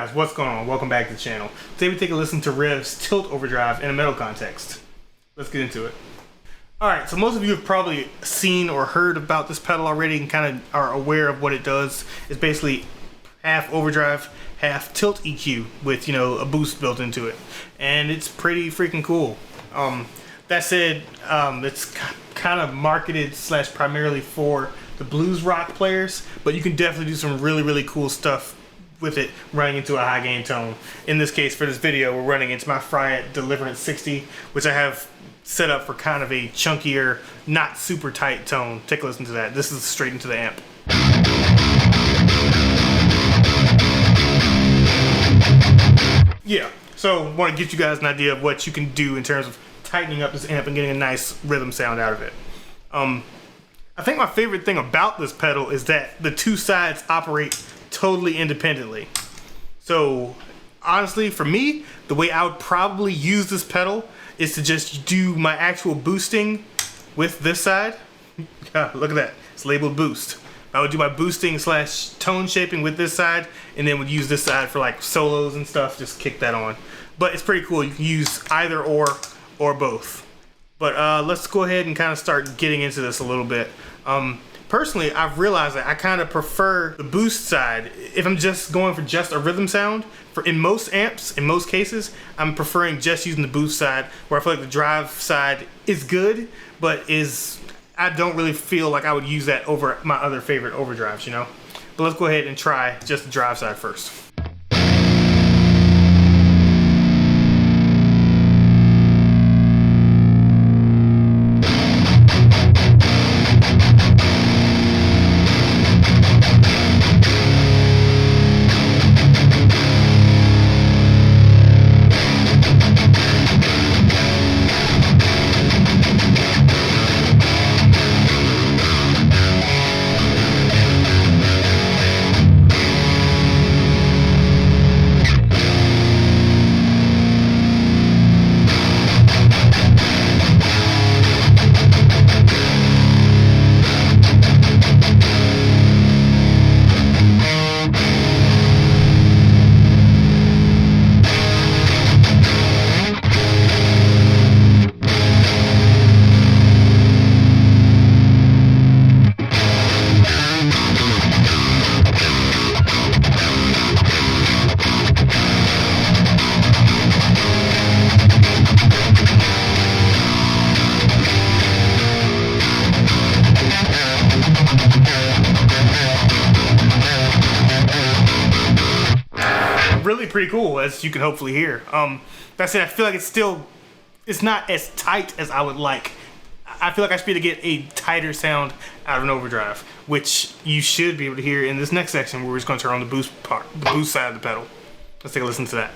guys, what's going on? Welcome back to the channel. Today we take a listen to Revv's Tilt Overdrive in a metal context. Let's get into it. Alright, so most of you have probably seen or heard about this pedal already and kind of are aware of what it does. It's basically half overdrive, half tilt EQ with, a boost built into it. And it's pretty freaking cool. That said, it's kind of marketed / primarily for the blues rock players, but you can definitely do some really cool stuff with it running into a high gain tone. In this case, for this video, we're running into my Fryette Deliverance 60, which I have set up for kind of a chunkier, not super tight tone. Take a listen to that. This is straight into the amp. Yeah, so I want to get you guys an idea of what you can do in terms of tightening up this amp and getting a nice rhythm sound out of it. I think my favorite thing about this pedal is that the two sides operate totally independently. So honestly, for me, the way I would probably use this pedal is to just do my actual boosting with this side. Look at that, it's labeled boost. I would do my boosting / tone shaping with this side, and then would use this side for like solos and stuff, just kick that on. But it's pretty cool, you can use either or both. But let's go ahead and kind of start getting into this a little bit. Personally, I've realized that I kind of prefer the boost side. If I'm just going for just a rhythm sound, in most amps, in most cases, I'm preferring just using the boost side, where I feel like the drive side is good, but I don't really feel like I would use that over my other favorite overdrives, But let's go ahead and try just the drive side first. Really pretty cool, as you can hopefully hear. That said, I feel like it's not as tight as I would like. I feel like I should be able to get a tighter sound out of an overdrive, which you should be able to hear in this next section, where we're just going to turn on the boost part, the boost side of the pedal. Let's take a listen to that.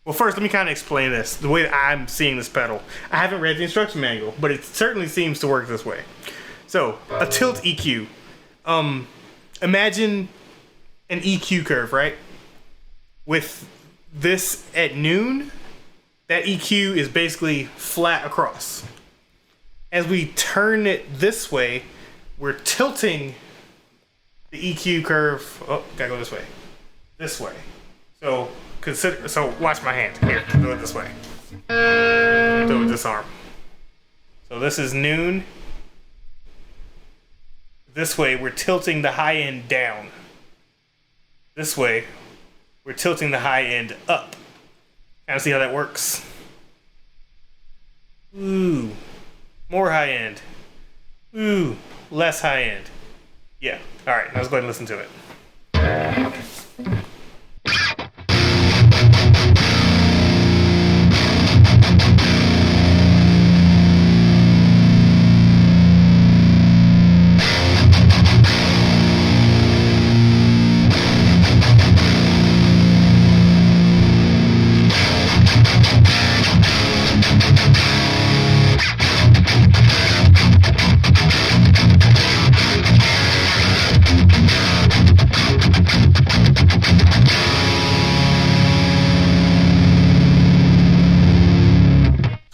Well, first, let me kind of explain this, the way that I'm seeing this pedal. I haven't read the instruction manual, but it certainly seems to work this way. So, a tilt EQ. Imagine an EQ curve, right? With this at noon, that EQ is basically flat across. As we turn it this way, we're tilting the EQ curve. Oh, gotta go this way. This way. So watch my hand. Here, do it this way. Do it with this arm. So this is noon. This way, we're tilting the high end down. This way, we're tilting the high end up. Kind of see how that works? Ooh, more high end. Ooh, less high end. Yeah, all right, now let's go ahead and listen to it.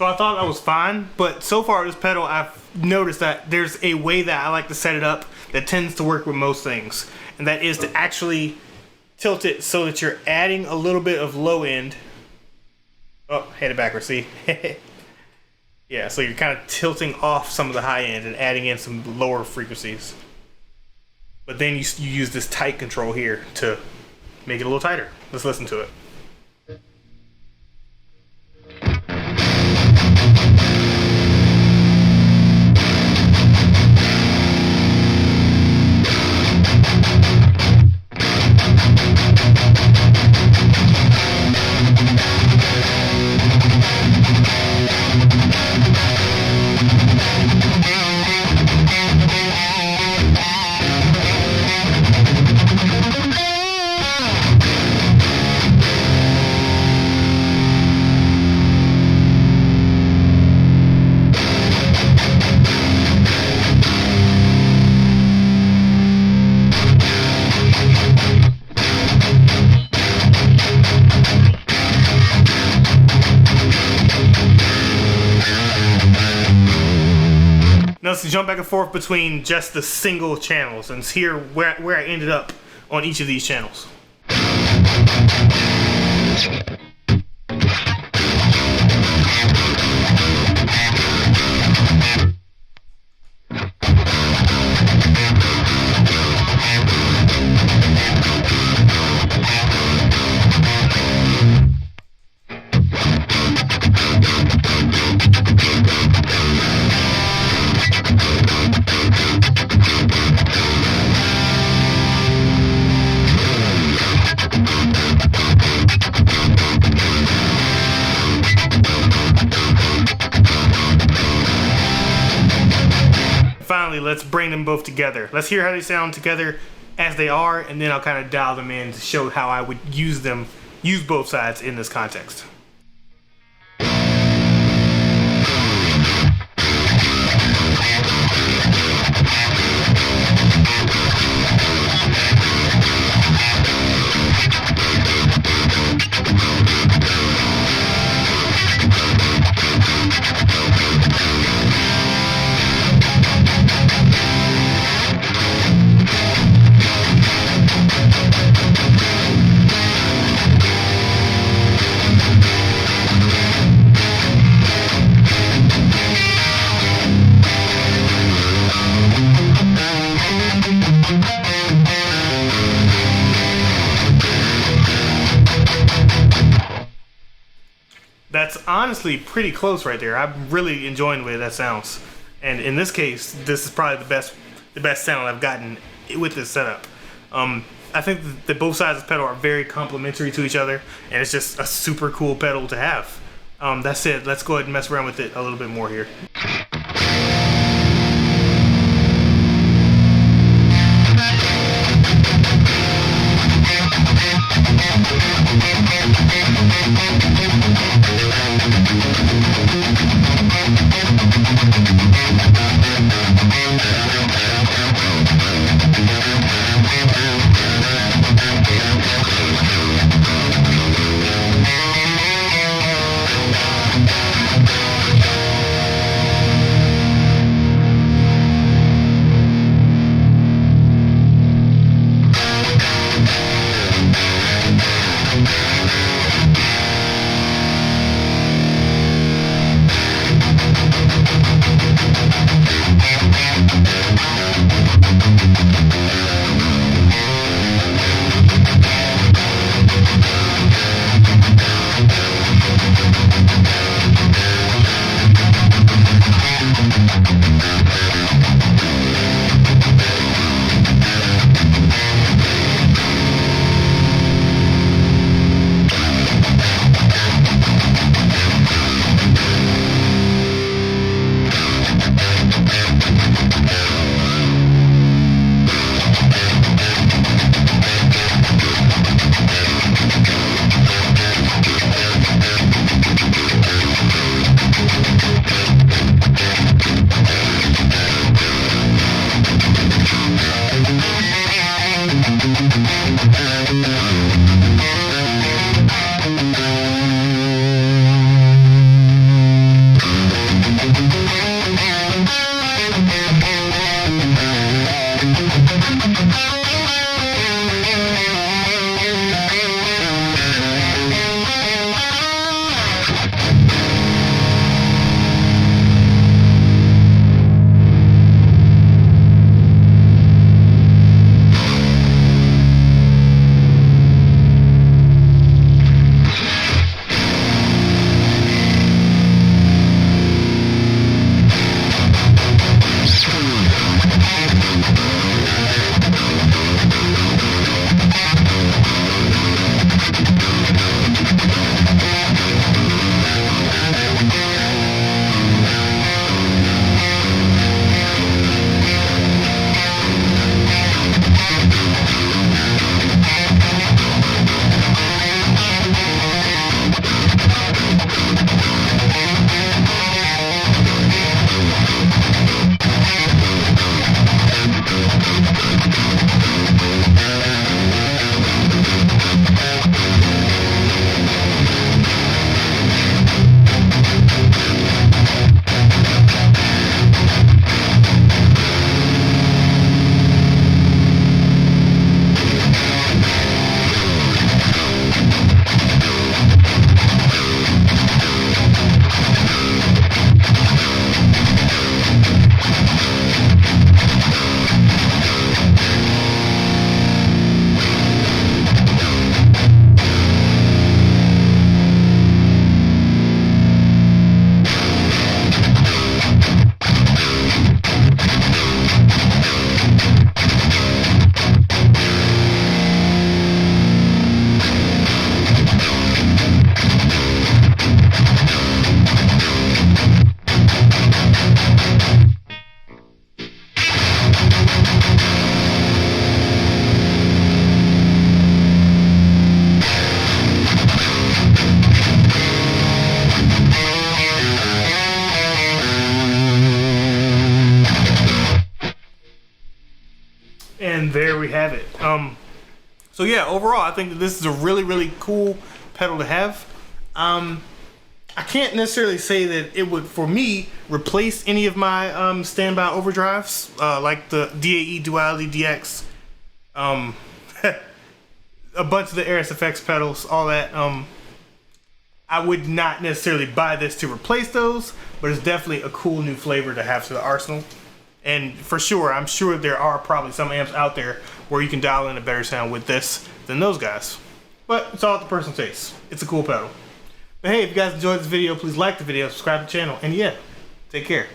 So I thought that was fine, but so far this pedal, I've noticed that there's a way that I like to set it up that tends to work with most things, and that is to actually tilt it so that you're adding a little bit of low end. Oh, had it backwards, see? Yeah, so you're kind of tilting off some of the high end and adding in some lower frequencies. But then you use this tight control here to make it a little tighter. Let's listen to it. Now let's jump back and forth between just the single channels and see here where I ended up on each of these channels. Finally, let's bring them both together. Let's hear how they sound together as they are, and then I'll kind of dial them in to show how I would use both sides in this context. That's honestly pretty close right there. I'm really enjoying the way that sounds. And in this case, this is probably the best sound I've gotten with this setup. I think that both sides of the pedal are very complementary to each other, and it's just a super cool pedal to have. That said, let's go ahead and mess around with it a little bit more here. So yeah, overall, I think that this is a really, really cool pedal to have. I can't necessarily say that it would, for me, replace any of my standby overdrives, like the DAE Duality DX, a bunch of the RSFX pedals, all that. I would not necessarily buy this to replace those, but it's definitely a cool new flavor to have to the arsenal. And for sure, I'm sure there are probably some amps out there where you can dial in a better sound with this than those guys. But it's all at the personal taste. It's a cool pedal. But hey, if you guys enjoyed this video, please like the video, subscribe to the channel, and yeah, take care.